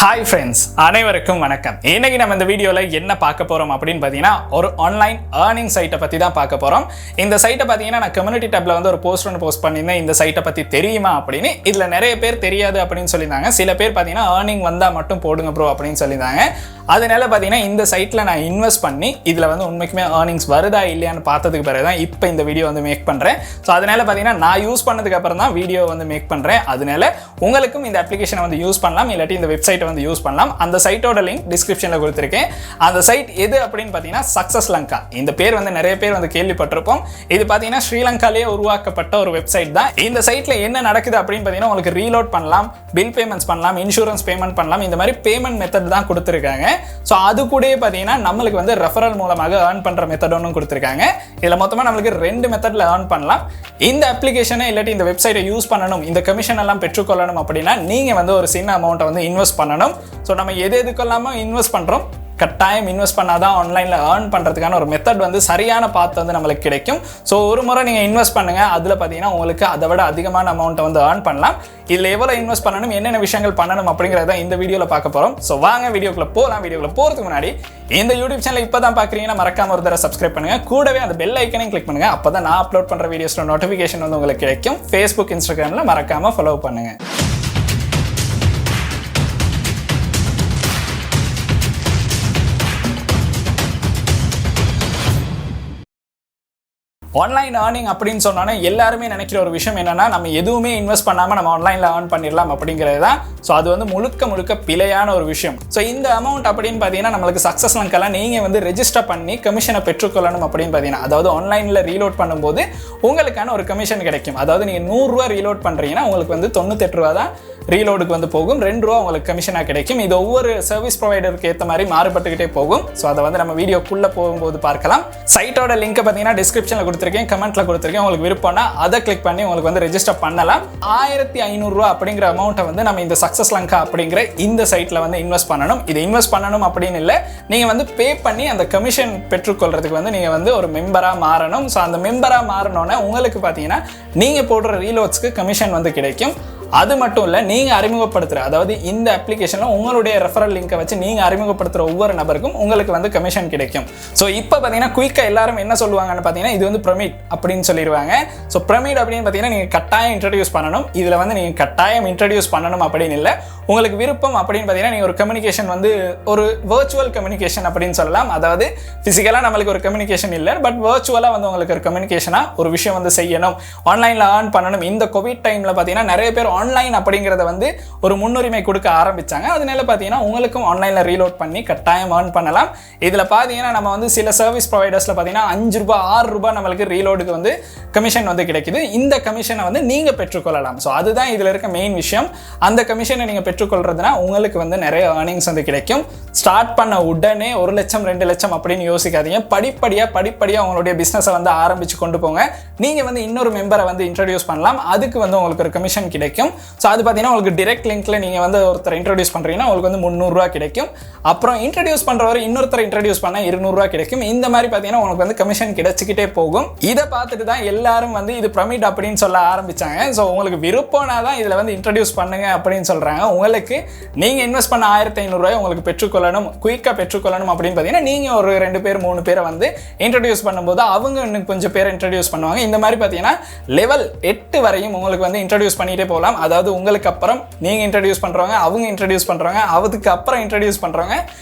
Hi friends, அனைவருக்கும் வணக்கம். இன்னைக்கு நம்ம இந்த வீடியோவில் என்ன பார்க்க போகிறோம் அப்படின்னு பார்த்தீங்கன்னா, ஒரு ஆன்லைன் ஏர்னிங் சைட்டை பற்றி தான் பார்க்க போகிறோம். இந்த சைட்டை பார்த்தீங்கன்னா நான் கம்யூனிட்டி டேப்பில் வந்து ஒரு போஸ்ட் பண்ணியிருந்தேன். இந்த சைட்டை பற்றி தெரியுமா அப்படின்னு. இதில் நிறைய பேர் தெரியாது அப்படின்னு சொல்லியிருந்தாங்க. சில பேர் பார்த்தீங்கன்னா ஏர்னிங் வந்தால் மட்டும் போடுங்க ப்ரோ அப்படின்னு சொல்லியிருந்தாங்க. அதனால பார்த்தீங்கன்னா இந்த சைட்டில் நான் இன்வெஸ்ட் பண்ணி இதில் வந்து உண்மைக்குமே ஏர்னிங்ஸ் வருதா இல்லையான்னு பார்த்ததுக்கு பிறகு தான் இப்போ இந்த வீடியோ வந்து மேக் பண்ணுறேன். ஸோ அதனால பார்த்தீங்கன்னா நான் யூஸ் பண்ணதுக்கு அப்புறம் தான் வீடியோ வந்து மேக் பண்ணுறேன். அதனால உங்களுக்கும் இந்த அப்ளிகேஷனை வந்து யூஸ் பண்ணலாம், இல்லாட்டி இந்த வெப்சைட்டை வந்து யூஸ் பண்ணலாம். அந்த சைட்டோட லிங்க் டிஸ்கிரிப்ஷனில் கொடுத்துருக்கேன். அந்த சைட் எது அப்படின்னு பார்த்தீங்கன்னா சக்சஸ் லங்கா. இந்த பேர் வந்து நிறைய பேர் வந்து கேள்விப்பட்டிருப்போம். இது பார்த்தீங்கன்னா ஸ்ரீலங்காலேயே உருவாக்கப்பட்ட ஒரு வெப்சைட் தான். இந்த சைட்டில் என்ன நடக்குது அப்படின்னு பார்த்தீங்கன்னா உங்களுக்கு ரீலோட் பண்ணலாம், பில் பேமெண்ட்ஸ் பண்ணலாம், இன்சூரன்ஸ் பேமெண்ட் பண்ணலாம். இந்த மாதிரி பேமெண்ட் மெத்தட் தான் கொடுத்துருக்காங்க. ஸோ அது கூட பார்த்தீங்கன்னா நம்மளுக்கு வந்து ரெஃபரல் மூலமாக ஏர்ன் பண்ணுற மெத்தட் ஒன்றும் கொடுத்துருக்காங்க. இதில் மொத்தமாக நம்மளுக்கு 2 மெத்தடில் ஏர்ன் பண்ணலாம். இந்த அப்ளிகேஷனை இல்லாட்டி இந்த வெப்சைட்டை யூஸ் பண்ணணும், இந்த கமிஷன் எல்லாம் பெற்றுக்கொள்ளணும் அப்படின்னா நீங்கள் வந்து ஒரு சின்ன அமௌண்ட்டை வந்து இன்வெஸ்ட் பண்ணணும். ஸோ நம்ம எதுக்கெல்லாமோ இன்வெஸ்ட் பண்ணுறோம், கட்டாயம் இன்வெஸ்ட் பண்ணாதான் ஆன்லைனில் ஏர்ன் பண்ணுறதுக்கான ஒரு மெத்தட் வந்து சரியான பாத் வந்து நம்மளுக்கு கிடைக்கும். ஸோ ஒரு முறை நீங்கள் இன்வெஸ்ட் பண்ணுங்கள், அதில் பார்த்தீங்கன்னா உங்களுக்கு அதை விட அதிகமான அமௌண்ட்டை வந்து ஏர்ன் பண்ணலாம். இதில் எவ்வளோ இன்வெஸ்ட் பண்ணணும், என்னென்ன விஷயங்கள் பண்ணணும் அப்படிங்கிறத இந்த வீடியோவில் பார்க்க போகிறோம். ஸோ வாங்க வீடியோக்குள்ளே போகலாம். வீடியோக்குள்ளே போகிறதுக்கு முன்னாடி இந்த யூடியூப் சேனல் இப்போ தான் பார்க்குறீங்கன்னா மறக்காம ஒரு தடவை சப்ஸ்கிரைப் பண்ணுங்கள். கூடவே அந்த பெல் ஐக்கனையும் கிளிக் பண்ணுங்கள். அப்போ தான் நான் அப்லோட் பண்ணுற வீடியோஸோட நோட்டிஃபிகேஷன் வந்து உங்களுக்கு கிடைக்கும். ஃபேஸ்புக், இன்ஸ்டாகிராமில் மறக்காமல் ஃபாலோ பண்ணுங்கள். ஆன்லைன் ஏர்னிங் அப்படின்னு சொன்னோன்னா எல்லாருமே நினைக்கிற ஒரு விஷயம் என்னன்னா, நம்ம எதுவுமே இன்வெஸ்ட் பண்ணாமல் நம்ம ஆன்லைனில் ஏர்ன் பண்ணிடலாம் அப்படிங்கிறது தான். ஸோ அது வந்து முழுக்க பிழையான ஒரு விஷயம். ஸோ இந்த அமௌண்ட் அப்படின்னு பார்த்தீங்கன்னா நம்மளுக்கு சக்ஸஸ் லங்கெல்லாம் நீங்கள் வந்து ரெஜிஸ்டர் பண்ணி கமிஷனை பெற்றுக்கொள்ளணும் அப்படின்னு பார்த்தீங்கன்னா, அதாவது ஆன்லைனில் ரீலோட் பண்ணும்போது உங்களுக்கான ஒரு கமிஷன் கிடைக்கும். அதாவது நீங்கள் 100 ரூபா ரீலோட் பண்ணுறீங்கன்னா உங்களுக்கு வந்து 98 ரூபா தான் ரீலோடுக்கு வந்து போகும். 2 ரூபா உங்களுக்கு கமிஷனாக கிடைக்கும். இது ஒவ்வொரு சர்வீஸ் ப்ரொவைடருக்கு ஏற்ற மாதிரி மாறுபட்டுக்கிட்டே போகும். ஸோ அதை வந்து நம்ம வீடியோக்குள்ளே போகும்போது பார்க்கலாம். சைட்டோட லிங்க் பார்த்தீங்கன்னா டிஸ்கிரிப்ஷனில் கொடுத்துருக்கேன், கமெண்ட்ல கொடுத்துருக்கேன். உங்களுக்கு விருப்பம்னா அதை கிளிக் பண்ணி உங்களுக்கு வந்து ரெஜிஸ்டர் பண்ணலாம். 1500 ரூபா அப்படிங்கிற அமௌண்ட்டை வந்து நம்ம இந்த சக்சஸ் லங்கா அப்படிங்கிற இந்த சைட்டில் வந்து இன்வெஸ்ட் பண்ணணும். இது இன்வெஸ்ட் பண்ணணும் அப்படின்னு இல்லை, நீங்கள் வந்து பே பண்ணி அந்த கமிஷன் பெற்றுக்கொள்றதுக்கு வந்து நீங்கள் வந்து ஒரு மெம்பராக மாறணும். ஸோ அந்த மெம்பராக மாறணும்னா உங்களுக்கு பார்த்தீங்கன்னா நீங்கள் போடுற ரீலோட்ஸ்க்கு கமிஷன் வந்து கிடைக்கும். அது மட்டும் இல்லை, நீங்கள் அறிமுகப்படுத்துகிற, அதாவது இந்த அப்ளிகேஷனில் உங்களுடைய ரெஃபரல் லிங்கை வச்சு நீங்கள் அறிமுகப்படுத்துகிற ஒவ்வொரு நபருக்கும் உங்களுக்கு வந்து கமிஷன் கிடைக்கும். ஸோ இப்போ பார்த்தீங்கன்னா குயிக்காக எல்லாரும் என்ன சொல்லுவாங்கன்னு பார்த்தீங்கன்னா, இது வந்து பிரமிட் அப்படின்னு சொல்லிடுவாங்க. ஸோ பிரமிட் அப்படின்னு பார்த்தீங்கன்னா நீங்கள் கட்டாயம் இன்ட்ரடியூஸ் பண்ணணும். இதில் வந்து நீங்கள் கட்டாயம் இன்ட்ரடியூஸ் பண்ணணும் அப்படின்னு இல்லை, உங்களுக்கு விருப்பம் அப்படின்னு பார்த்தீங்கன்னா நீங்கள் ஒரு கம்யூனிகேஷன் வந்து ஒரு வர்ச்சுவல் கம்யூனிகேஷன் அப்படின்னு சொல்லலாம். அதாவது ஃபிசிக்கலாக நம்மளுக்கு ஒரு கம்யூனிகேஷன் இல்லை, பட் வர்ச்சுவலாக வந்து உங்களுக்கு ஒரு கம்யூனிகேஷனாக ஒரு விஷயம் வந்து செய்யணும், ஆன்லைனில் ஏர்ன் பண்ணணும். இந்த கோவிட் டைமில் பார்த்தீங்கன்னா நிறைய பேர் ஆன்லைன் அப்படிங்கிறத வந்து ஒரு முன்னுரிமை கொடுக்க ஆரம்பிச்சாங்க. அதனால பார்த்தீங்கன்னா உங்களுக்கும் ஆன்லைனில் ரீலோட் பண்ணி கட்டாயம் ஏர்ன் பண்ணலாம். இதில் பார்த்தீங்கன்னா நம்ம வந்து சில சர்வீஸ் ப்ரொவைடர்ஸில் பார்த்தீங்கன்னா 5 ரூபா 6 ரூபாய் நம்மளுக்கு ரீலோடுக்கு வந்து கமிஷன் வந்து கிடைக்குது. இந்த கமிஷனை வந்து நீங்கள் பெற்றுக்கொள்ளலாம். ஸோ அதுதான் இதில் இருக்க மெயின் விஷயம். அந்த கமிஷனை நீங்கள் பெற்றுக்கொள்றதுனா உங்களுக்கு வந்து நிறைய ஏர்னிங்ஸ் வந்து கிடைக்கும். ஸ்டார்ட் பண்ண உடனே 1 லட்சம் 2 லட்சம் அப்படின்னு யோசிக்காதீங்க. படிப்படியாக உங்களுடைய பிஸ்னஸை வந்து ஆரம்பித்து கொண்டு போங்க. நீங்கள் வந்து இன்னொரு மெம்பரை வந்து இன்ட்ரடியூஸ் பண்ணலாம். அதுக்கு வந்து உங்களுக்கு ஒரு கமிஷன் கிடைக்கும். ஸோ அது பார்த்தீங்கன்னா உங்களுக்கு டிரெக்ட் லிங்க்ல நீங்கள் வந்து ஒருத்தர் இன்ட்ரடியூஸ் பண்ணுறீங்கன்னா உங்களுக்கு வந்து 300 ரூபா கிடைக்கும். அப்புறம் இன்ட்ரடியூஸ் பண்ணுறவர் இன்னொருத்தர் இன்ட்ரடியூஸ் பண்ணால் 200 ரூபா கிடைக்கும். இந்த மாதிரி பார்த்தீங்கன்னா உங்களுக்கு வந்து கமிஷன் கிடைச்சிக்கிட்டே போகும். இதை பார்த்துட்டு தான் எல்லாரும் வந்து இது பிரமிட் அப்படின்னு சொல்ல ஆரம்பிச்சாங்க. ஸோ உங்களுக்கு விருப்பம்னா தான் இதில் வந்து இன்ட்ரடியூஸ் பண்ணுங்க அப்படின்னு சொல்கிறாங்க. உங்களுக்கு நீங்கள் இன்வெஸ்ட் பண்ண 1500 ரூபாய் உங்களுக்கு பெற்றுக்கொள்ளணும், குயிக்காக பெற்றுக்கொள்ளணும் அப்படின்னு பார்த்தீங்கன்னா நீங்கள் ஒரு 2 பேர் 3 பேரை வந்து இன்ட்ரடியூஸ் பண்ணும்போது அவங்க இன்னும் கொஞ்சம் பேர் இன்ட்ரடியூஸ் பண்ணுவாங்க. இந்த மாதிரி பார்த்தீங்கன்னா லெவல் 8 வரையும் உங்களுக்கு வந்து இன்ட்ரடியூஸ் பண்ணிகிட்டே போகலாம். அதாவது உங்களுக்கு அப்புறம் நீங்கள் இன்ட்ரடியூஸ் பண்ணுறவங்க, அவங்க இன்ட்ரடியூஸ் பண்ணுறவங்க, அதுக்கு அப்புறம் இன்ட்ரடியூஸ் பண்ணுறவங்க,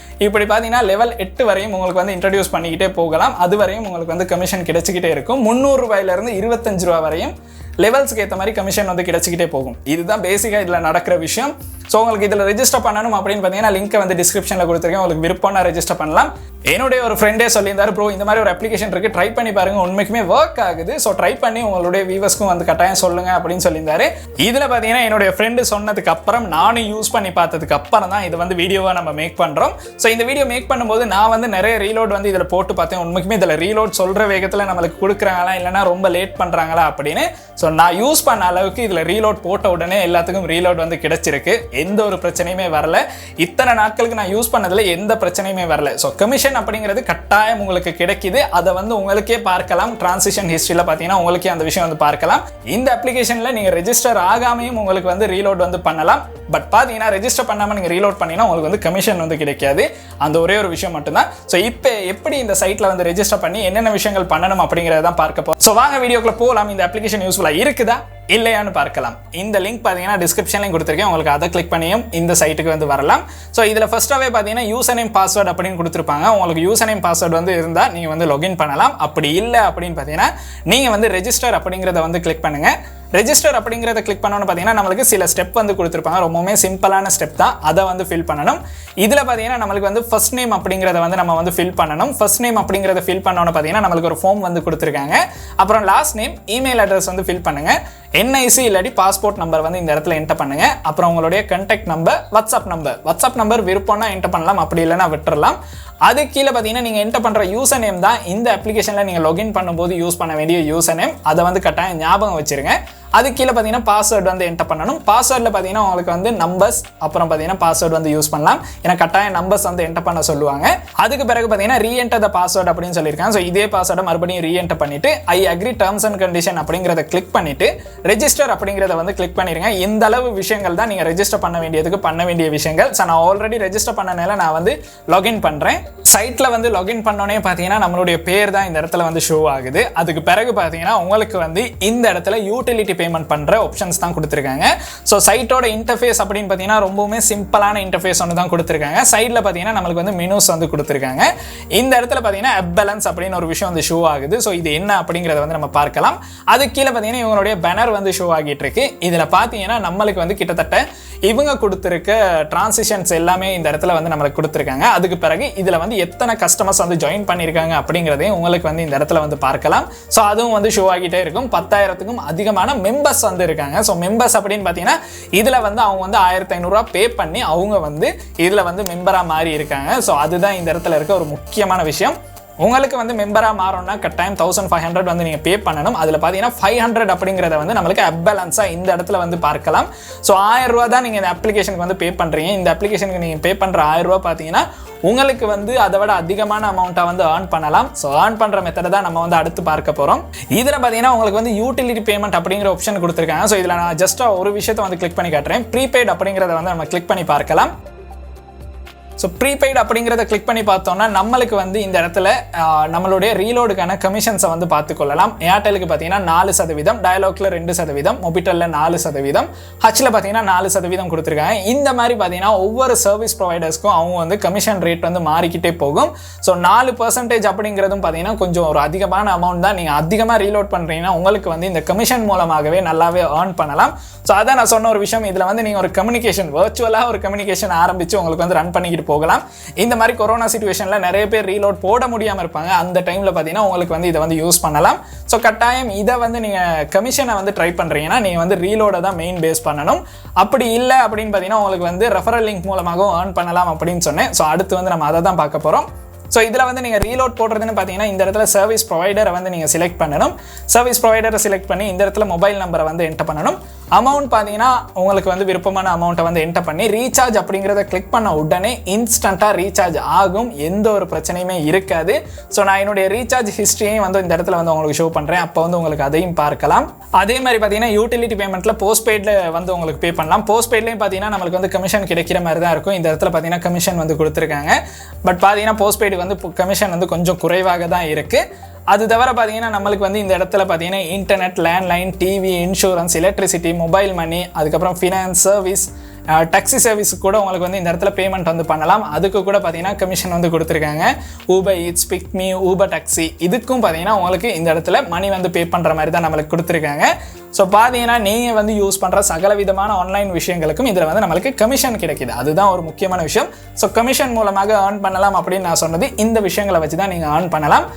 இப்படி பார்த்தீங்கன்னா லெவல் 8 வரையும் உங்களுக்கு வந்து இன்ட்ரடியூஸ் பண்ணிக்கிட்டே போகலாம். அது வரையும் உங்களுக்கு வந்து கமிஷன் கிடைச்சிக்கிட்டே இருக்கும். 300 ரூபாயிலிருந்து 25 ரூபா வரையும் லெவல்ஸ்க்கு ஏற்ற மாதிரி கமிஷன் வந்து கிடைச்சிக்கிட்டே போகும். இதுதான் பேசிக்காக இதில் நடக்கிற விஷயம். ஸோ உங்களுக்கு இதில் ரெஜிஸ்டர் பண்ணணும் அப்படின்னு பார்த்தீங்கன்னா லிங்க்கை வந்து டிஸ்கிரிப்ஷனில் கொடுத்துருக்கேன். உங்களுக்கு விருப்பம்னா ரெஜிஸ்டர் பண்ணலாம். என்னுடைய ஒரு ஃப்ரெண்டே சொல்லியிருந்தாரு, ப்ரோ இந்த மாதிரி ஒரு அப்ளிகேஷன் இருக்குது, ட்ரை பண்ணி பாருங்கள், உண்மைக்குமே ஒர்க் ஆகுது. ஸோ ட்ரை பண்ணி உங்களுடைய வியூவர்ஸ்க்கும் வந்து கட்டாயம் சொல்லுங்கள் அப்படின்னு சொல்லியிருந்தாரு. இதில் பார்த்தீங்கன்னா என்னுடைய ஃப்ரெண்டு சொன்னதுக்கு அப்புறம் நானும் யூஸ் பண்ணி பார்த்ததுக்கு அப்புறம் தான் இது வந்து வீடியோவாக நம்ம மேக் பண்ணுறோம். ஸோ இந்த வீடியோ மேக் பண்ணும்போது நான் வந்து நிறைய ரீலோட் வந்து இதில் போட்டு பார்த்தேன். உண்மைக்குமே இதில் ரீலோட் சொல்கிற வேகத்தில் நம்மளுக்கு கொடுக்குறாங்களா இல்லைனா ரொம்ப லேட் பண்ணுறாங்களா அப்படின்னு. ஸோ நான் யூஸ் பண்ண அளவுக்கு இதில் ரீலோட் போட்ட உடனே எல்லாத்துக்கும் ரீலோட் வந்து கிடைச்சிருக்கு. எந்த ஒரு பிரச்சனையுமே வரல. இத்தனை நாட்களுக்கு நான் யூஸ் பண்ணதுல எந்த பிரச்சனையுமே வரல. ஸோ கமிஷன் அப்படிங்கிறது கட்டாயம் உங்களுக்கு கிடைக்குது. அதை வந்து உங்களுக்கே பார்க்கலாம். டிரான்சிஷன் ஹிஸ்டரியில் பார்த்தீங்கன்னா உங்களுக்கே அந்த விஷயம் வந்து பார்க்கலாம். இந்த அப்ளிகேஷனில் நீங்கள் ரெஜிஸ்டர் ஆகாமையும் உங்களுக்கு வந்து ரீலோட் வந்து பண்ணலாம். பட் பார்த்தீங்கன்னா ரெஜிஸ்டர் பண்ணாமல் நீங்கள் ரீலோட் பண்ணினா உங்களுக்கு வந்து கமிஷன் வந்து கிடைக்காது. அந்த ஒரே ஒரு விஷயம் மட்டும்தான். ஸோ இப்போ எப்படி இந்த சைட்டில் வந்து ரெஜிஸ்டர் பண்ணி என்னென்ன விஷயங்கள் பண்ணணும் அப்படிங்கிறத தான் பார்க்க போகிறோம். ஸோ வாங்க வீடியோக்குள்ள போகலாம். இந்த அப்ளிகேஷன் யூஸ்ஃபுல்லாக இருக்குதா இல்லையான்னு பார்க்கலாம். இந்த லிங்க் பார்த்தீங்கன்னா டிஸ்கிரிப்ஷன்லையும் கொடுத்துருக்கேன். உங்களுக்கு அதை கிளிக் பண்ணியும் இந்த சைட்டுக்கு வந்து வரலாம். ஸோ இதில் ஃபர்ஸ்ட்டாகவே பார்த்தீங்கன்னா யூசர் நேம் பாஸ்வேர்டு அப்படின்னு கொடுத்துருப்பாங்க. உங்களுக்கு யூசர் நேம் பாஸ்வேர்டு வந்து இருந்தால் நீங்கள் வந்து லாகின் பண்ணலாம். அப்படி இல்லை அப்படின்னு பார்த்தீங்கன்னா நீங்கள் வந்து ரெஜிஸ்டர் அப்படிங்கிறத வந்து கிளிக் பண்ணுங்கள். ரெஜிஸ்டர் அப்படிங்கிறத கிளிக் பண்ணணும்னு பார்த்தீங்கன்னா நம்மளுக்கு சில ஸ்டெப் வந்து கொடுத்துருப்பாங்க. ரொம்பவுமே சிம்பிளான ஸ்டெப் தான். அதை வந்து ஃபில் பண்ணணும். இதில் பார்த்தீங்கன்னா நம்மளுக்கு வந்து ஃபர்ஸ்ட் நேம் அப்படிங்கிறத வந்து நம்ம வந்து ஃபில் பண்ணணும். ஃபர்ஸ்ட் நேம் அப்படிங்கிறத ஃபில் பண்ணணும்னு பார்த்தீங்கன்னா நம்மளுக்கு ஒரு ஃபார்ம் வந்து கொடுத்துருக்காங்க. அப்புறம் லாஸ்ட் நேம், இமெயில் அட்ரஸ் வந்து ஃபில் பண்ணுங்க. என்ஐசி இல்லாட்டி பாஸ்போர்ட் நம்பர் வந்து இந்த இடத்துல என்டர் பண்ணுங்க. அப்புறம் உங்களுடைய கான்டாக்ட் நம்பர், வாட்ஸ்அப் நம்பர் விருப்பம்னா என்டர் பண்ணலாம், அப்படி இல்லைன்னா விட்டுறலாம். அது கீழே பார்த்தீங்கன்னா நீங்கள் என்டர் பண்ணுற யூசர் நேம் தான் இந்த அப்ளிகேஷனில் நீங்கள் லாகின் பண்ணும்போது யூஸ் பண்ண வேண்டிய யூசர் நேம். அதை வந்து கட்டாயம் ஞாபகம் வச்சிருங்க. அது கீழே பார்த்தீங்கன்னா பாஸ்வேர்டு வந்து என்டர் பண்ணணும். பாஸ்வேர்டில் பார்த்தீங்கன்னா உங்களுக்கு வந்து நம்பர்ஸ், அப்புறம் பார்த்தீங்கன்னா பாஸ்வேர்டு வந்து யூஸ் பண்ணலாம். ஏன்னா கட்டாயம் நம்பர்ஸ் வந்து என்டர் பண்ண சொல்லுவாங்க. அதுக்கு பிறகு பார்த்தீங்கன்னா ரீஎன்டர் த பாஸ்வேர்டு அப்படின்னு சொல்லியிருக்காங்க. ஸோ இதே பாஸ்வேர்டை மறுபடியும் ரீஎன்டர் பண்ணிட்டு I agree terms and condition அப்படிங்கிறத கிளிக் பண்ணிட்டு ரெஜிஸ்டர் அப்படிங்கிறத வந்து கிளிக் பண்ணிருங்க. இந்த அளவு விஷயங்கள் தான் நீங்கள் ரெஜிஸ்டர் பண்ண வேண்டிய விஷயங்கள். ஸோ நான் ஆல்ரெடி ரெஜிஸ்டர் பண்ணனால நான் வந்து லாகின் பண்ணுறேன். சைட்டில் வந்து லாகின் பண்ணோன்னே பார்த்தீங்கன்னா நம்மளுடைய பேர் தான் இந்த இடத்துல வந்து ஷோ ஆகுது. அதுக்கு பிறகு பார்த்தீங்கன்னா உங்களுக்கு வந்து இந்த இடத்துல யூட்டிலிட்டி பேமெண்ட் பண்ணுற ஆப்ஷன்ஸ் தான் கொடுத்துருக்காங்க. ஸோ சைட்டோட இன்டர்ஃபேஸ் அப்படின்னு பார்த்தீங்கன்னா ரொம்பவுமே சிம்பிளான இன்டர்ஃபேஸ் ஒன்று தான் கொடுத்துருக்காங்க. சைடில் பார்த்தீங்கன்னா நம்மளுக்கு வந்து மெனூஸ் வந்து கொடுத்துருக்காங்க. இந்த இடத்துல பார்த்தீங்கன்னா அப் பேலன்ஸ் அப்படின்னு ஒரு விஷயம் வந்து ஷோ ஆகுது. ஸோ இது என்ன அப்படிங்கிறத வந்து நம்ம பார்க்கலாம். அது கீழே பார்த்தீங்கன்னா இவங்களுடைய பேனர் வந்து ஷோ ஆகிட்டு இருக்கு. இதில் பார்த்தீங்கன்னா நம்மளுக்கு வந்து கிட்டத்தட்ட இவங்க கொடுத்துருக்க டிரான்சிஷன்ஸ் எல்லாமே இந்த இடத்துல வந்து நம்மளுக்கு கொடுத்துருக்காங்க. அதுக்கு பிறகு இதில் வந்து எத்தனை கஸ்டமர்ஸ் வந்து ஜாயின் பண்ணியிருக்காங்க அப்படிங்கிறதையும் உங்களுக்கு வந்து இந்த இடத்துல வந்து பார்க்கலாம். ஸோ அதுவும் வந்து ஷோ ஆகிட்டே இருக்கும். 10,000க்கும் அதிகமான மெம்பர்ஸ் வந்து இருக்காங்க. ஸோ மெம்பர்ஸ் அப்படின்னு பார்த்தீங்கன்னா இதில் வந்து அவங்க வந்து 1,500 பே பண்ணி அவங்க வந்து இதில் வந்து மெம்பராக மாறி இருக்காங்க. ஸோ அதுதான் இந்த இடத்துல இருக்க ஒரு முக்கியமான விஷயம். உங்களுக்கு வந்து மெம்பராக மாறணும்னா கட்டாயம் 1,500 வந்து நீங்கள் பே பண்ணணும். அதில் பார்த்தீங்கன்னா 500 அப்படிங்கிறத வந்து நம்மளுக்கு அப் பேலன்ஸாக இந்த இடத்துல வந்து பார்க்கலாம். ஸோ 1,000 ரூபா தான் நீங்கள் இந்த அப்ளிகேஷனுக்கு வந்து பே பண்ணுறீங்க. இந்த அப்ளிகேஷனுக்கு நீங்கள் பே பண்ணுற 1,000 ரூபா பார்த்தீங்கன்னா உங்களுக்கு வந்து அதை விட அதிகமான அமௌண்ட்டை வந்து ஏர்ன் பண்ணலாம். ஸோ ஏர்ன் பண்ணுற மெத்தடை தான் நம்ம வந்து அடுத்து பார்க்க போகிறோம். இதில் பார்த்தீங்கன்னா உங்களுக்கு வந்து யூட்டிலிட்டி பேமெண்ட் அப்படிங்கிற ஆப்ஷன் கொடுத்துருக்காங்க. ஸோ இதில் நான் ஜஸ்ட்டாக ஒரு விஷயத்தை வந்து கிளிக் பண்ணி காட்டுறேன். ப்ரீபெய்ட் அப்படிங்கிறத வந்து நம்ம கிளிக் பண்ணி பார்க்கலாம். ஸோ ப்ரீபெய்ட் அப்படிங்கிறத கிளிக் பண்ணி பார்த்தோம்னா நம்மளுக்கு வந்து இந்த இடத்துல நம்மளுடைய ரீலோடுக்கான கமிஷன்ஸை வந்து பார்த்துக்கொள்ளலாம். ஏர்டெலுக்கு பார்த்தீங்கன்னா 4%, டயலாக்ல 2%, மொபிட்டலில் 4%, ஹச்சில் பார்த்தீங்கன்னா 4% கொடுத்துருக்காங்க. இந்த மாதிரி பார்த்தீங்கன்னா ஒவ்வொரு சர்வீஸ் ப்ரொவைடர்ஸ்க்கும் அவங்க வந்து கமிஷன் ரேட் வந்து மாறிக்கிட்டே போகும். ஸோ 4% அப்படிங்கிறதும் பார்த்தீங்கன்னா கொஞ்சம் ஒரு அதிகமான அமௌண்ட் தான். நீங்கள் அதிகமாக ரீலோட் பண்ணுறீங்கன்னா உங்களுக்கு வந்து இந்த கமிஷன் மூலமாகவே நல்லாவே ஏர்ன் பண்ணலாம். ஸோ அதான் நான் சொன்ன ஒரு விஷயம். இதில் வந்து நீங்கள் ஒரு கம்யூனிகேஷன், வர்ச்சுவலாக ஒரு கம்யூனிகேஷன் ஆரம்பித்து உங்களுக்கு வந்து ரன் பண்ணிக்கிட்டு போகலாம். இந்த மாதிரி கொரோனா சிச்சுவேஷனில் நிறைய பேர் ரீலோட் போட முடியாமல் இருப்பாங்க. அந்த டைமில் பார்த்தீங்கன்னா உங்களுக்கு வந்து இதை வந்து யூஸ் பண்ணலாம். ஸோ கட்டாயம் இதை வந்து நீங்கள் கமிஷனை வந்து ட்ரை பண்ணுறீங்கன்னா நீங்கள் வந்து ரீலோட தான் மெயின் பேஸ் பண்ணணும். அப்படி இல்லை அப்படின்னு பார்த்தீங்கன்னா உங்களுக்கு வந்து ரெஃபரல் லிங்க் மூலமாகவும் ஏர்ன் பண்ணலாம் அப்படின்னு சொன்னேன். ஸோ அடுத்து வந்து நம்ம அதை தான் பார்க்க போகிறோம். ஸோ இதில் வந்து நீங்கள் ரீலோட் போடுறதுன்னு பார்த்தீங்கன்னா இந்த இடத்துல சர்வீஸ் ப்ரொவைடரை வந்து நீங்கள் செலக்ட் பண்ணணும். சர்வீஸ் ப்ரொவைடரை செலக்ட் பண்ணி இந்த இடத்துல மொபைல் நம்பரை வந்து என்டர் பண்ணணும். அமௌண்ட் பார்த்தீங்கன்னா உங்களுக்கு வந்து விருப்பமான அமௌண்ட்டை வந்து என்டர் பண்ணி ரீசார்ஜ் அப்படிங்கிறத கிளிக் பண்ண உடனே இன்ஸ்டண்ட்டாக ரீசார்ஜ் ஆகும். எந்த ஒரு பிரச்சனையுமே இருக்காது. ஸோ நான் என்னுடைய ரீசார்ஜ் ஹிஸ்ட்ரியையும் வந்து இந்த இடத்துல வந்து உங்களுக்கு ஷோ பண்ணுறேன். அப்போ வந்து உங்களுக்கு அதையும் பார்க்கலாம். அதே மாதிரி பார்த்தீங்கன்னா யூட்டிலிட்டி பேமெண்ட்டில் போஸ்ட்பெய்டில் வந்து உங்களுக்கு பே பண்ணலாம். போஸ்ட்பெய்ட்லேயும் பார்த்தீங்கன்னா நம்மளுக்கு வந்து கமிஷன் கிடைக்கிற மாதிரி தான் இருக்கும். இந்த இடத்துல பார்த்தீங்கன்னா கமிஷன் வந்து கொடுத்துருக்காங்க. பட் பார்த்தீங்கன்னா போஸ்ட்பெய்டு வந்து கமிஷன் வந்து கொஞ்சம் குறைவாக தான் இருக்குது. அது தவிர பார்த்தீங்கன்னா நம்மளுக்கு வந்து இந்த இடத்துல பார்த்தீங்கன்னா internet, landline, TV, insurance, electricity, mobile money, அதுக்கப்புறம் ஃபினான்ஸ் சர்வீஸ், டாக்ஸி சர்வீஸ் கூட உங்களுக்கு வந்து இந்த இடத்துல பேமெண்ட் வந்து பண்ணலாம். அதுக்கு கூட பார்த்தீங்கன்னா கமிஷன் வந்து கொடுத்துருக்காங்க. Uber eats, PickMe, Uber taxi இதுக்கும் பார்த்தீங்கன்னா உங்களுக்கு இந்த இடத்துல மணி வந்து பே பண்ணுற மாதிரி தான் நம்மளுக்கு கொடுத்துருக்காங்க. ஸோ பார்த்தீங்கன்னா நீங்கள் வந்து யூஸ் பண்ணுற சகல விதமான ஆன்லைன் விஷயங்களுக்கும் இதில் வந்து நம்மளுக்கு கமிஷன் கிடைக்கிது. அதுதான் ஒரு முக்கியமான விஷயம். ஸோ கமிஷன் மூலமாக ஏர்ன் பண்ணலாம் அப்படின்னு நான் சொன்னது இந்த விஷயங்களை வச்சு தான் நீங்கள் ஏர்ன் பண்ணலாம்.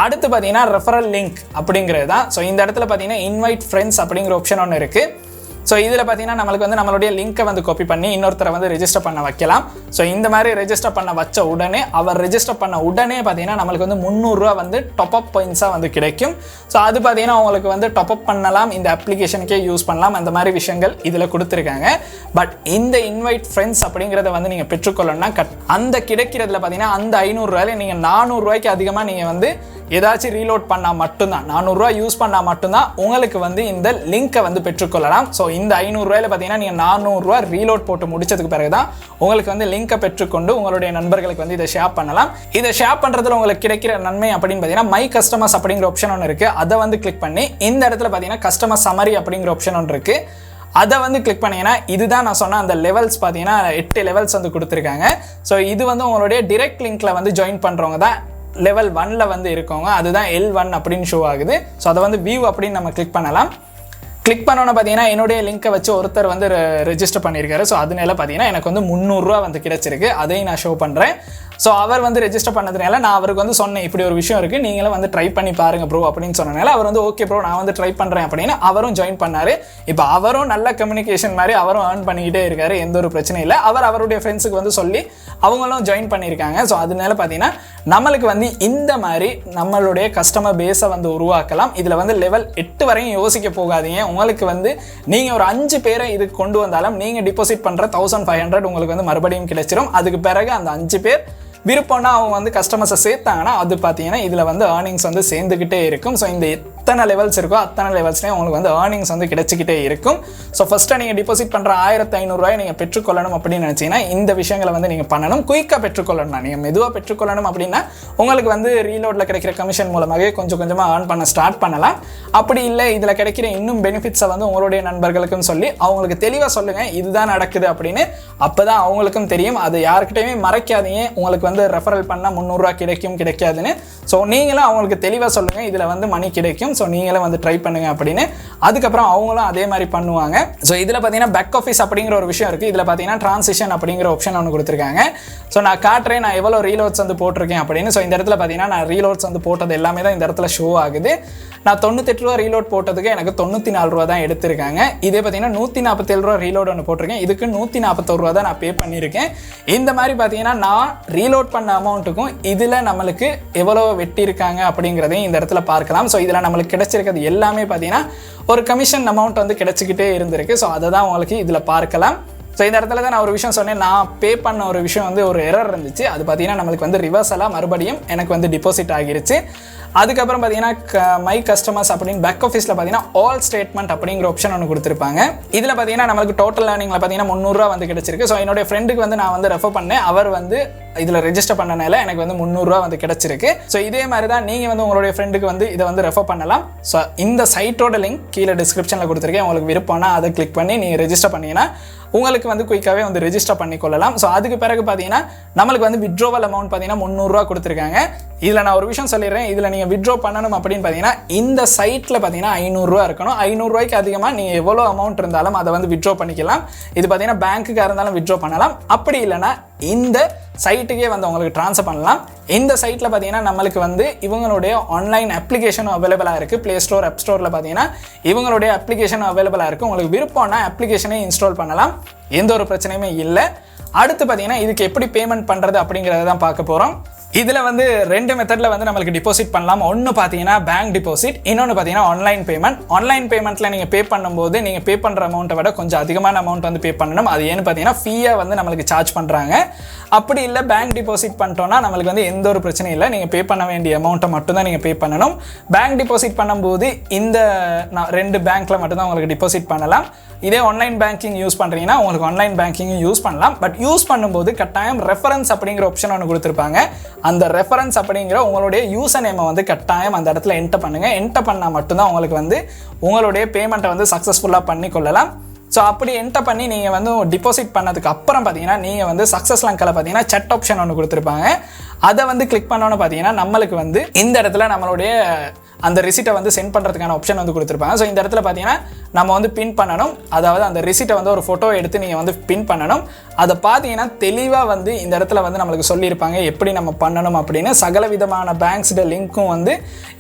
அடுத்து பார்த்தீங்கன்னா ரெஃபரல் லிங்க் அப்படிங்கிறது தான். ஸோ இந்த இடத்துல பார்த்தீங்கன்னா இன்வைட் ஃப்ரெண்ட்ஸ் அப்படிங்கிற ஆப்ஷன் ஒன்று இருக்குது. ஸோ ஸோ இதில் பார்த்தீங்கன்னா நம்மளுக்கு வந்து நம்மளுடைய லிங்க்கை வந்து காப்பி பண்ணி இன்னொருத்தரை வந்து ரெஜிஸ்டர் பண்ண வைக்கலாம். ஸோ இந்த மாதிரி ரெஜிஸ்டர் பண்ண வச்ச உடனே அவர் ரெஜிஸ்டர் பண்ண உடனே பார்த்தீங்கன்னா நம்மளுக்கு வந்து 300 ரூபா வந்து டாப் அப் பாயிண்ட்ஸாக வந்து கிடைக்கும். ஸோ அது பார்த்தீங்கன்னா உங்களுக்கு வந்து டாப் அப் பண்ணலாம், இந்த அப்ளிகேஷனுக்கே யூஸ் பண்ணலாம், அந்த மாதிரி விஷயங்கள் இதில் கொடுத்துருக்காங்க. பட் இந்த இன்வைட் ஃப்ரெண்ட்ஸ் அப்படிங்கிறத வந்து நீங்கள் பெற்றுக்கொள்ளணும்னா அந்த கிடைக்கிறதுல பார்த்தீங்கன்னா அந்த 500 ரூபாயில நீங்கள் 400 ரூபாய்க்கு அதிகமாக நீங்கள் வந்து ஏதாச்சும் ரீலோட் பண்ணால் மட்டும்தான், 400 ரூபா யூஸ் பண்ணால் மட்டும்தான் உங்களுக்கு வந்து இந்த லிங்கை வந்து பெற்றுக்கொள்ளலாம். ஸோ இந்த 500 ரூபாயில பார்த்தீங்கன்னா நீங்கள் 400 ரூபா ரீலோட் போட்டு முடிச்சதுக்கு பிறகு தான் உங்களுக்கு வந்து லிங்கை பெற்றுக்கொண்டு உங்களுடைய நண்பர்களுக்கு வந்து இதை ஷேர் பண்ணலாம். இதை ஷேர் பண்ணுறதுல உங்களுக்கு கிடைக்கிற நன்மை அப்படின்னு பார்த்தீங்கன்னா மை கஸ்டமர்ஸ் அப்படிங்கிற ஆப்ஷன் ஒன்று இருக்குது. அதை வந்து கிளிக் பண்ணி இந்த இடத்துல பார்த்தீங்கன்னா கஸ்டமர் சமரி அப்படிங்கிற ஆப்ஷன் ஒன்று இருக்குது. அதை வந்து கிளிக் பண்ணிங்கன்னா இதுதான் நான் சொன்ன அந்த லெவல்ஸ் பார்த்தீங்கன்னா 8 லெவல்ஸ் வந்து கொடுத்துருக்காங்க. ஸோ இது வந்து உங்களுடைய டிரெக்ட் லிங்க்ல வந்து ஜாயின் பண்ணுறவங்க தான் லெவல் 1ல வந்து இருக்கவங்க, அதுதான் L1 அப்படின்னு ஷோ ஆகுது. ஸோ அதை வந்து வியூ அப்படின்னு நம்ம கிளிக் பண்ணலாம். கிளிக் பண்ணோன்னு பார்த்தீங்கன்னா என்னுடைய லிங்கை வச்சு ஒருத்தர் வந்து ரெஜிஸ்டர் பண்ணியிருக்காரு. ஸோ அதனால பார்த்தீங்கன்னா எனக்கு வந்து 300 ரூபா வந்து கிடைச்சிருக்கு. அதையும் நான் ஷோ பண்ணுறேன். ஸோ அவர் வந்து ரெஜிஸ்டர் பண்ணதுனால நான் அவருக்கு வந்து சொன்னேன், இப்படி ஒரு விஷயம் இருக்குது, நீங்களும் வந்து ட்ரை பண்ணி பாருங்க ப்ரோ அப்படின்னு சொன்னனால அவர் வந்து ஓகே ப்ரோ நான் வந்து ட்ரை பண்ணுறேன் அப்படின்னு அவரும் ஜாயின் பண்ணார். இப்போ அவரும் நல்ல கம்யூனிகேஷன் மாதிரி அவரும் ஏர்ன் பண்ணிக்கிட்டே இருக்காரு, எந்த ஒரு பிரச்சனையும் இல்லை. அவர் அவருடைய ஃப்ரெண்ட்ஸுக்கு வந்து சொல்லி அவங்களும் ஜாயின் பண்ணியிருக்காங்க. ஸோ அதனால பார்த்தீங்கன்னா நம்மளுக்கு வந்து இந்த மாதிரி நம்மளுடைய கஸ்டமர் பேஸை வந்து உருவாக்கலாம். இதில் வந்து லெவல் 8 வரையும் யோசிக்க போகாதீங்க. உங்களுக்கு வந்து நீங்கள் ஒரு 5 பேரை இதுக்கு கொண்டு வந்தாலும் நீங்கள் டிபாசிட் பண்ணுற 1500 உங்களுக்கு வந்து மறுபடியும் கிடைச்சிரும். அதுக்கு பிறகு அந்த 5 பேர் விருப்பம்னா அவங்க வந்து கஸ்டமர்ஸை சேர்த்தாங்கன்னா அது பார்த்தீங்கன்னா இதில் வந்து ஏர்னிங்ஸ் வந்து சேர்ந்துக்கிட்டே இருக்கும். ஸோ இந்த எத்தனை லெவல்ஸ் இருக்கோ அத்தனை லெவல்ஸ்லேயும் உங்களுக்கு வந்து ஏர்னிங்ஸ் வந்து கிடைச்சிக்கிட்டே இருக்கும். ஸோ ஃபஸ்ட்டு நீங்கள் டிபாசிட் பண்ணுற 1500 ரூபாய் நீங்கள் பெற்றுக்கொள்ளணும் அப்படின்னு நினச்சிங்கன்னா இந்த விஷயங்களை வந்து நீங்கள் பண்ணணும். குயிக்காக பெற்றுக்கொள்ளணும். நீங்கள் மெதுவாக பெற்றுக்கொள்ளணும் அப்படின்னா உங்களுக்கு வந்து ரீலோடில் கிடைக்கிற கமிஷன் மூலமாகவே கொஞ்சம் கொஞ்சமாக ஏர்ன் பண்ண ஸ்டார்ட் பண்ணலாம். அப்படி இல்லை இதில் கிடைக்கிற இன்னும் பெனிஃபிட்ஸை வந்து உங்களுடைய நண்பர்களுக்கும் சொல்லி அவங்களுக்கு தெளிவாக சொல்லுங்கள் இதுதான் நடக்குது அப்படின்னு. அப்போ தான் அவங்களுக்கும் தெரியும். அது யாருக்கிட்டையுமே மறைக்காதீங்க. உங்களுக்கு வந்து ரெஃபரல் பண்ணால் 300 ரூபா கிடைக்கும் கிடைக்காதுன்னு. ஸோ நீங்களும் அவங்களுக்கு தெளிவாக சொல்லுங்கள் இதில் வந்து மணி கிடைக்கும், ஸோ நீங்களும் வந்து ட்ரை பண்ணுங்க அப்படின்னு. அதுக்கப்புறம் அவங்களும் அதே மாதிரி பண்ணுவாங்க. ஸோ இதில் பார்த்தீங்கன்னா பேக் ஆஃபீஸ் அப்படிங்கிற ஒரு விஷயம் இருக்குது. இதில் பார்த்தீங்கன்னா டிரான்சிஷன் அப்படிங்கிற ஆப்ஷன் ஒன்று கொடுத்துருக்காங்க. ஸோ நான் காட்டுறேன் நான் எவ்வளோ ரீலோட்ஸ் வந்து போட்டிருக்கேன் அப்படின்னு. ஸோ இந்த இடத்துல பார்த்தீங்கன்னா நான் ரீலோட்ஸ் வந்து போட்டது எல்லாமே தான் இந்த இடத்துல ஷோ ஆகுது. நான் 98 ரூபா ரீலோட் போட்டதுக்கு எனக்கு 94 ரூபா தான் எடுத்திருக்காங்க. இதே பார்த்தீங்கன்னா 147 ரூபா ரீலோட் ஒன்று போட்டிருக்கேன். இதுக்கு 141 ரூபா தான் நான் பே பண்ணியிருக்கேன். இந்த மாதிரி பார்த்தீங்கன்னா நான் ரீலோட் பண்ண அமௌண்ட்டுக்கும் இதில் நம்மளுக்கு எவ்வளோ வெட்டியிருக்காங்க அப்படிங்கிறதையும் இந்த இடத்துல பார்க்கலாம். ஸோ இதில் நம்மளுக்கு கிடைச்சிருக்கிறது எல்லாமே பார்த்தீங்கன்னா ஒரு கமிஷன் அமௌண்ட் வந்து கிடைச்சிக்கிட்டே இருந்திருக்கு. ஸோ அதை தான் உங்களுக்கு இதில் பார்க்கலாம். ஸோ இந்த இடத்துல தான் நான் ஒரு விஷயம் சொன்னேன், நான் பே பண்ண ஒரு விஷயம் வந்து ஒரு எரர் இருந்துச்சு. அது பார்த்தீங்கன்னா நம்மளுக்கு வந்து ரிவர்ஸலாக மறுபடியும் எனக்கு வந்து டிபாசிட் ஆகிருச்சு. அதுக்கப்புறம் பார்த்தீங்கன்னா மை கஸ்டமர்ஸ் அப்படின்னு பேக் ஆஃபீஸில் பார்த்தீங்கன்னா ஆல் ஸ்டேட்மெண்ட் அப்படிங்கிற ஆப்ஷன் ஒன்று கொடுத்துருப்பாங்க. இதில் பார்த்தீங்கன்னா நம்மளுக்கு டோட்டல் ஏர்னிங்கில் பார்த்தீங்கன்னா 300 ரூபா வந்து கிடைச்சிருக்கு. ஸோ என்னுடைய ஃப்ரெண்டுக்கு வந்து நான் வந்து ரெஃபர் பண்ணேன். அவர் வந்து இதில் ரெஜிஸ்டர் பண்ணனால எனக்கு வந்து 300 ரூபா வந்து கிடைச்சிருக்கு. ஸோ இதே மாதிரி தான் நீங்கள் வந்து உங்களுடைய ஃப்ரெண்டுக்கு வந்து இதை வந்து ரெஃபர் பண்ணலாம். ஸோ இந்த சைட்டோட லிங்க் கீழே டிஸ்கிரிப்ஷனில் கொடுத்துருக்கேன். உங்களுக்கு விருப்பம்னா அதை கிளிக் பண்ணி நீங்கள் ரெஜிஸ்டர் பண்ணீங்கன்னா உங்களுக்கு வந்து குயிக்காகவே வந்து ரெஜிஸ்டர் பண்ணிக்கொள்ளலாம். ஸோ அதுக்கு பிறகு பார்த்தீங்கன்னா நம்மளுக்கு வந்து வித்ட்ரோவல் அமௌண்ட் பார்த்தீங்கன்னா 300 ரூபா கொடுத்துருக்காங்க. இதில் நான் ஒரு விஷயம் சொல்லிடுறேன், இதில் நீங்கள் வித்ட்ரோ பண்ணணும் அப்படின்னு பார்த்தீங்கன்னா இந்த சைட்டில் பார்த்தீங்கன்னா 500 ரூபா இருக்கணும். 500 ரூபாய்க்கு அதிகமாக நீங்கள் எவ்வளோ அமௌண்ட் இருந்தாலும் அதை வந்து வித்ட்ரோ பண்ணிக்கலாம். இது பார்த்தீங்கன்னா பேங்க்குக்காக இருந்தாலும் வித்ட்ரோ பண்ணலாம். அப்படி இல்லைனா இந்த சைட்டுக்கே வந்து உங்களுக்கு ட்ரான்ஸ்ஃபர் பண்ணலாம். இந்த சைட்டில் பார்த்தீங்கன்னா நம்மளுக்கு வந்து இவங்களுடைய ஆன்லைன் அப்ளிகேஷனும் அவைலபிளாக இருக்குது. ப்ளே ஸ்டோர் ஆப் ஸ்டோரில் பார்த்தீங்கன்னா இவங்களுடைய அப்ளிகேஷனும் அவைலபிளாக இருக்குது. உங்களுக்கு விருப்பம்னா அப்ளிகேஷனே இன்ஸ்டால் பண்ணலாம், எந்த ஒரு பிரச்சனையுமே இல்லை. அடுத்து பார்த்தீங்கன்னா இதுக்கு எப்படி பேமெண்ட் பண்ணுறது அப்படிங்கிறத தான் பார்க்க போகிறோம். இதில் வந்து 2 மெத்தடில் வந்து நம்மளுக்கு டிபாசிட் பண்ணலாம். ஒன்று பார்த்தீங்கன்னா பேங்க் டிபாசிட், இன்னொன்று பார்த்தீங்கன்னா ஆன்லைன் பேமெண்ட். ஆன்லைன் பேமெண்ட்டில் நீங்கள் பே பண்ணும்போது நீங்கள் பே பண்ணுற அமௌண்ட்டை விட கொஞ்சம் அதிகமான அமௌண்ட் வந்து பே பண்ணணும். அது ஏன்னு பார்த்தீங்கன்னா ஃபீயாக வந்து நம்மளுக்கு சார்ஜ் பண்ணுறாங்க. அப்படி இல்லை பேங்க் டிபாசிட் பண்ணிட்டோன்னா நம்மளுக்கு வந்து எந்த ஒரு பிரச்சனையும் இல்லை. நீங்கள் பே பண்ண வேண்டிய அமௌண்ட்டை மட்டும்தான் நீங்கள் பே பண்ணணும். பேங்க் டிபாசிட் பண்ணும்போது இந்த 2 பேங்க்கில் மட்டும்தான் உங்களுக்கு டிபாசிட் பண்ணலாம். இதே ஆன்லைன் பேங்கிங் யூஸ் பண்ணுறீங்கன்னா உங்களுக்கு ஆன்லைன் பேங்கிங்கும் யூஸ் பண்ணலாம். பட் யூஸ் பண்ணும்போது கட்டாயம் ரெஃபரன்ஸ் அப்படிங்கிற ஆப்ஷன் ஒன்று கொடுத்துருப்பாங்க. அந்த ரெஃபரன்ஸ் அப்படிங்கிற உங்களுடைய யூசர் நேமை வந்து கட்டாயம் அந்த இடத்துல என்டர் பண்ணுங்கள். என்டர் பண்ணால் மட்டும்தான் உங்களுக்கு வந்து உங்களுடைய பேமெண்ட்டை வந்து சக்ஸஸ்ஃபுல்லாக பண்ணிக்கொள்ளலாம். ஸோ அப்படி என்டர் பண்ணி நீங்கள் வந்து டிபாசிட் பண்ணதுக்கு அப்புறம் பார்த்தீங்கன்னா நீங்கள் வந்து சக்ஸஸ் லங்காவில் பார்த்தீங்கன்னா செட் ஆப்ஷன் ஒன்று கொடுத்துருப்பாங்க. அதை வந்து கிளிக் பண்ணோன்னு பார்த்தீங்கன்னா நம்மளுக்கு வந்து இந்த இடத்துல நம்மளுடைய அந்த ரிசிட்டை வந்து சென்ட் பண்ணுறதுக்கான ஆப்ஷன் வந்து கொடுத்துருப்பாங்க. ஸோ இந்த இடத்துல பார்த்தீங்கன்னா நம்ம வந்து பின் பண்ணணும். அதாவது அந்த ரிசிட்டை வந்து ஒரு ஃபோட்டோ எடுத்து நீங்கள் வந்து பின் பண்ணணும். அதை பார்த்தீங்கன்னா தெளிவாக வந்து இந்த இடத்துல வந்து நம்மளுக்கு சொல்லியிருப்பாங்க எப்படி நம்ம பண்ணணும் அப்படின்னு. சகல விதமான பேங்க்ஸோட லிங்க்கும் வந்து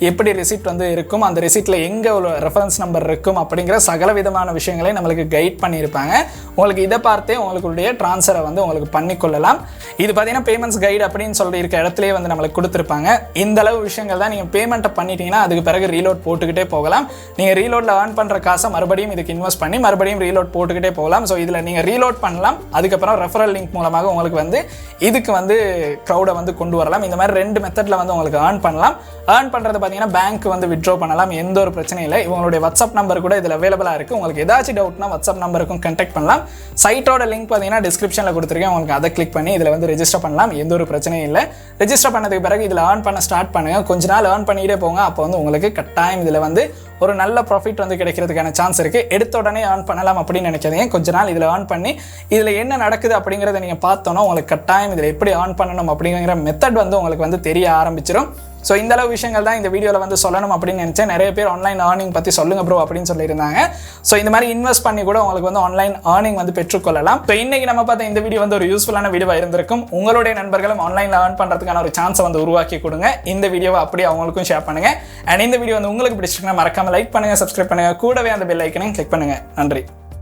எப்படி ரிசிப்ட் வந்து இருக்கும், அந்த ரிசிப்டில் எங்கே ஒரு ரெஃபரன்ஸ் நம்பர் இருக்கும் அப்படிங்கிற சகல விதமான விஷயங்களையும் நம்மளுக்கு கைட் பண்ணியிருப்பாங்க. உங்களுக்கு இதை பார்த்தே உங்களுடைய ட்ரான்ஸ்ஃபரை வந்து உங்களுக்கு பண்ணிக்கொள்ளலாம். இது பார்த்தீங்கன்னா பேமெண்ட்ஸ் கைடு அப்படின்னு சொல்லி இருக்க இடத்துலேயே வந்து நம்மளுக்கு கொடுத்துருப்பாங்க. இந்த அளவு விஷயங்கள் தான். நீங்கள் பேமெண்ட்டை பண்ணிட்டீங்கன்னா அதுக்கு பிறகு ரீலோட் போட்டுக்கிட்டே போகலாம். நீங்கள் ரீலோடில் ஏர்ன் பண்ணுற காசை மறுபடியும் இதுக்கு இன்வெஸ்ட் பண்ணி மறுபடியும் ரீலோட் போட்டுக்கிட்டே போகலாம். ஸோ இதில் நீங்கள் ரீலோட் பண்ணலாம். அதுக்கப்புறம் ரெஃபரல் லிங்க் மூலமாக உங்களுக்கு வந்து இதுக்கு வந்து க்ரௌடை வந்து கொண்டு வரலாம். இந்த மாதிரி 2 மெத்தடில் வந்து உங்களுக்கு ஏர்ன் பண்ணலாம். ஏர்ன் பண்ணுறது பார்த்தீங்கன்னா பேங்க் வந்து வித்ட்ரா பண்ணலாம், எந்த ஒரு பிரச்சனையும் இல்லை. இவங்களுடைய வாட்ஸ்அப் நம்பர் கூட இதில் அவைலபிளாக இருக்குது. உங்களுக்கு ஏதாச்சும் டவுட்னா வாட்ஸ்அப் நம்பருக்கும் கான்டாக்ட் பண்ணலாம். சைட்டோட லிங்க் பார்த்தீங்கன்னா டிஸ்கிரிப்ஷனில் கொடுத்துருக்கேன். உங்களுக்கு அதை கிளிக் பண்ணி இதில் வந்து ரெஜிஸ்டர் பண்ணலாம், எந்த ஒரு பிரச்சனையும் இல்லை. ரெஜிஸ்டர் பண்ணதுக்கு பிறகு இதில் ஏர்ன் பண்ண ஸ்டார்ட் பண்ணுங்கள். கொஞ்ச நாள் ஏர்ன் பண்ணிகிட்டே போங்க. அப்போ வந்து உங்களுக்கு கட்டாயம் இதில் வந்து ஒரு நல்ல ப்ராஃபிட் வந்து கிடைக்கிறதுக்கான சான்ஸ் இருக்குது. எடுத்த உடனே ஏர்ன் பண்ணலாம் அப்படின்னு நினைக்காதீங்க. கொஞ்ச நாள் இதில் ஏர்ன் பண்ணி இதில் என்ன நடக்குது அப்படிங்கிறத நீங்கள் பார்த்தோன்னா உங்களுக்கு கட்டாயம் இதில் எப்படி ஏர்ன் பண்ணணும் அப்படிங்கிற மெத்தட் வந்து உங்களுக்கு வந்து தெரிய ஆரம்பிச்சிடும். ஸோ இந்த அளவு விஷயங்கள் தான் இந்த வீடியோவில் வந்து சொல்லணும் அப்படின்னு நினச்சேன். நிறைய பேர் ஆன்லைன் ஏர்னிங் பற்றி சொல்லுங்க ப்ரோ அப்படின்னு சொல்லியிருந்தாங்க. ஸோ இந்த மாதிரி இன்வெஸ்ட் பண்ணி கூட உங்களுக்கு வந்து ஆன்லைன் ஏர்னிங் வந்து பெற்றுக்கொள்ளலாம். ஸோ இன்னைக்கு நம்ம பார்த்த இந்த வீடியோ வந்து ஒரு யூஸ்ஃபுல்லான வீடியோவாக இருந்திருக்கும். உங்களுடைய நண்பர்களும் ஆன்லைனில் ஏர்ன் பண்ணுறதுக்கான ஒரு சான்ஸை வந்து உருவாக்கி கொடுங்க. இந்த வீடியோவை அப்படியே அவங்களுக்கும் ஷேர் பண்ணுங்க. அண்ட் இந்த வீடியோ வந்து உங்களுக்கு பிடிச்சிருக்குன்னா மறக்காம லைக் பண்ணுங்க, சப்ஸ்கிரைப் பண்ணுங்க, கூடவே அந்த பெல் ஐக்கனையும் கிளிக் பண்ணுங்க. நன்றி.